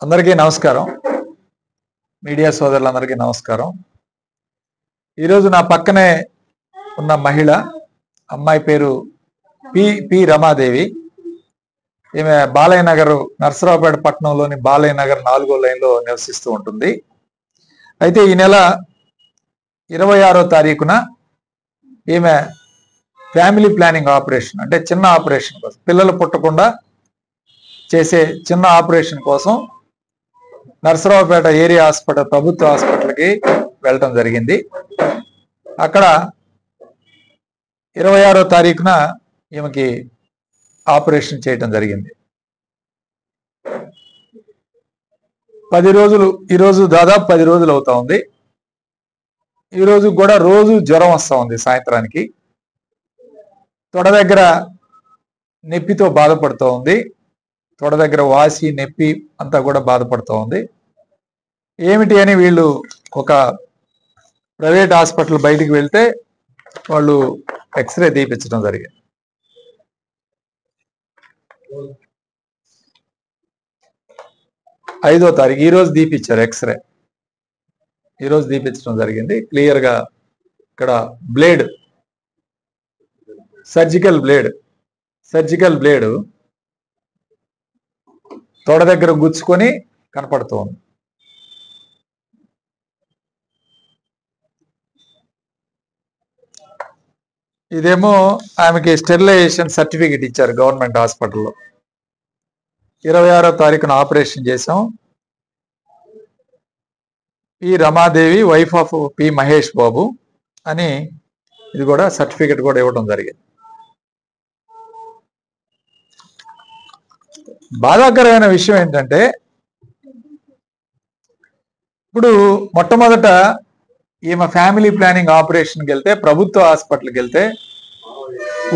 అందరికీ నమస్కారం. మీడియా సోదరులందరికీ నమస్కారం. ఈరోజు నా పక్కనే ఉన్న మహిళ, అమ్మాయి పేరు పి రమాదేవి. ఈమె బాలయ్య నగర్, నర్సరావుపేట పట్టణంలోని బాలయ్య నగర్ 4వ లైన్లో నివసిస్తూ ఉంటుంది. అయితే ఈ నెల 26వ తారీఖున ఈమె ఫ్యామిలీ ప్లానింగ్ ఆపరేషన్, అంటే చిన్న ఆపరేషన్ కోసం, పిల్లలు పుట్టకుండా చేసే చిన్న ఆపరేషన్ కోసం నర్సరావుపేట ఏరియా హాస్పిటల్, ప్రభుత్వ హాస్పిటల్కి వెళ్ళటం జరిగింది. అక్కడ 26వ తారీఖున ఈమెకి ఆపరేషన్ చేయటం జరిగింది. 10 రోజులు, ఈరోజు దాదాపు 10 రోజులు అవుతా ఉంది. ఈరోజు కూడా రోజు జ్వరం వస్తూ ఉంది. సాయంత్రానికి తొడ దగ్గర నొప్పితో బాధపడుతూ ఉంది. తొడ దగ్గర వాసి, నొప్పి అంతా కూడా బాధపడుతూ ఉంది. ఏమిటి అని వీళ్ళు ఒక ప్రైవేట్ హాస్పిటల్ బయటికి వెళ్తే వాళ్ళు ఎక్స్రే తీపించడం జరిగింది. 5వ తారీఖు ఈరోజు తీపిచ్చారు ఎక్స్రే. ఈరోజు తీపించడం జరిగింది. క్లియర్గా ఇక్కడ బ్లేడ్, సర్జికల్ బ్లేడ్ తొడ దగ్గర గుచ్చుకొని కనపడుతోంది. ఇదేమో ఆమెకి స్టెరిలైజేషన్ సర్టిఫికెట్ ఇచ్చారు గవర్నమెంట్ హాస్పిటల్లో. 26వ తారీఖున ఆపరేషన్ చేసాం. P Ramadevi, wife of P Mahesh Babu అని ఇది కూడా సర్టిఫికెట్ కూడా ఇవ్వడం జరిగింది. బాధాకరమైన విషయం ఏంటంటే, ఇప్పుడు మొట్టమొదట ఈమె ఫ్యామిలీ ప్లానింగ్ ఆపరేషన్కి వెళ్తే, ప్రభుత్వ హాస్పిటల్కి వెళ్తే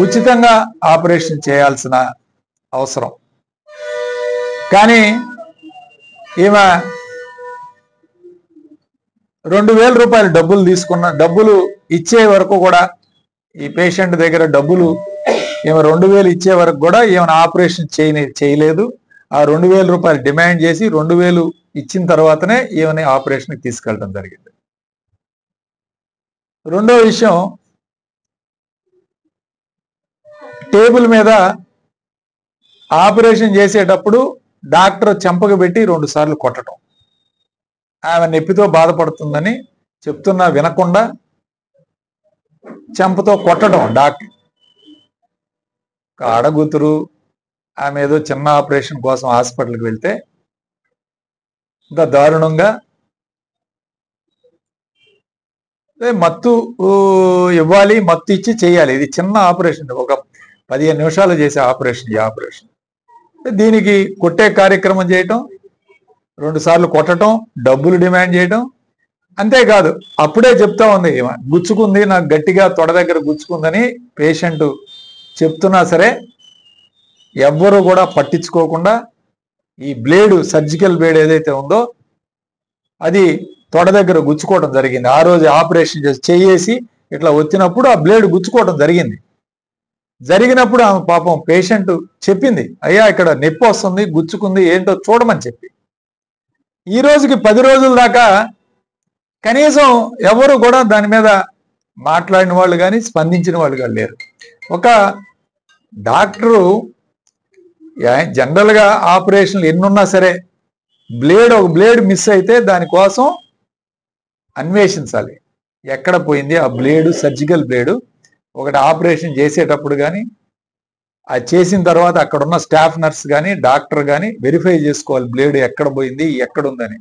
ఉచితంగా ఆపరేషన్ చేయాల్సిన అవసరం. కానీ ఈమె 2,000 రూపాయలు డబ్బులు ఇచ్చే వరకు కూడా, ఈ పేషెంట్ దగ్గర డబ్బులు ఈమె 2,000 ఇచ్చే వరకు కూడా ఈమెను ఆపరేషన్ చేయలేదు. ఆ 2,000 రూపాయలు డిమాండ్ చేసి 2,000 ఇచ్చిన తర్వాతనే ఈమెని ఆపరేషన్కి తీసుకెళ్ళడం జరిగింది. రెండో విషయం, టేబుల్ మీద ఆపరేషన్ చేసేటప్పుడు డాక్టర్ చెంపకు పెట్టి 2 సార్లు కొట్టడం. ఆమె నొప్పితో బాధపడుతుందని చెప్తున్నా వినకుండా చెంపతో కొట్టడం డాక్టర్. ఆడగుతురు ఆమె ఏదో చిన్న ఆపరేషన్ కోసం హాస్పిటల్కి వెళ్తే ఇంకా దారుణంగా మత్తు ఇవ్వాలి, మత్తు ఇచ్చి చేయాలి. ఇది చిన్న ఆపరేషన్, ఒక 15 నిమిషాలు చేసే ఆపరేషన్. ఈ ఆపరేషన్ దీనికి కొట్టే కార్యక్రమం చేయటం, 2 సార్లు కొట్టడం, డబ్బులు డిమాండ్ చేయటం. అంతేకాదు, అప్పుడే చెప్తా ఉంది గుచ్చుకుంది, నాకు గట్టిగా తొడ దగ్గర గుచ్చుకుందని పేషెంట్ చెప్తున్నా సరే ఎవ్వరూ కూడా పట్టించుకోకుండా ఈ బ్లేడు, సర్జికల్ బ్లేడ్ ఏదైతే ఉందో అది తొడ దగ్గర గుచ్చుకోవడం జరిగింది. ఆ రోజు ఆపరేషన్ చేసి ఇట్లా వచ్చినప్పుడు ఆ బ్లేడ్ గుచ్చుకోవడం జరిగినప్పుడు ఆమె పాపం పేషెంట్ చెప్పింది, అయ్యా ఇక్కడ నొప్పి వస్తుంది, గుచ్చుకుంది, ఏంటో చూడమని చెప్పి. ఈ రోజుకి 10 రోజుల దాకా కనీసం ఎవరు కూడా దాని మీద మాట్లాడిన వాళ్ళు కానీ స్పందించిన వాళ్ళు కానీ లేరు. ఒక డాక్టరు జనరల్గా ఆపరేషన్లు ఎన్నున్నా సరే ఒక బ్లేడ్ మిస్ అయితే దానికోసం అన్వేషించాలి. ఎక్కడ పోయింది ఆ బ్లేడు, సర్జికల్ బ్లేడు. ఒకటి ఆపరేషన్ చేసేటప్పుడు కానీ, అది చేసిన తర్వాత అక్కడ ఉన్న స్టాఫ్ నర్స్ కానీ డాక్టర్ కానీ వెరిఫై చేసుకోవాలి బ్లేడ్ ఎక్కడ పోయింది, ఎక్కడుందని.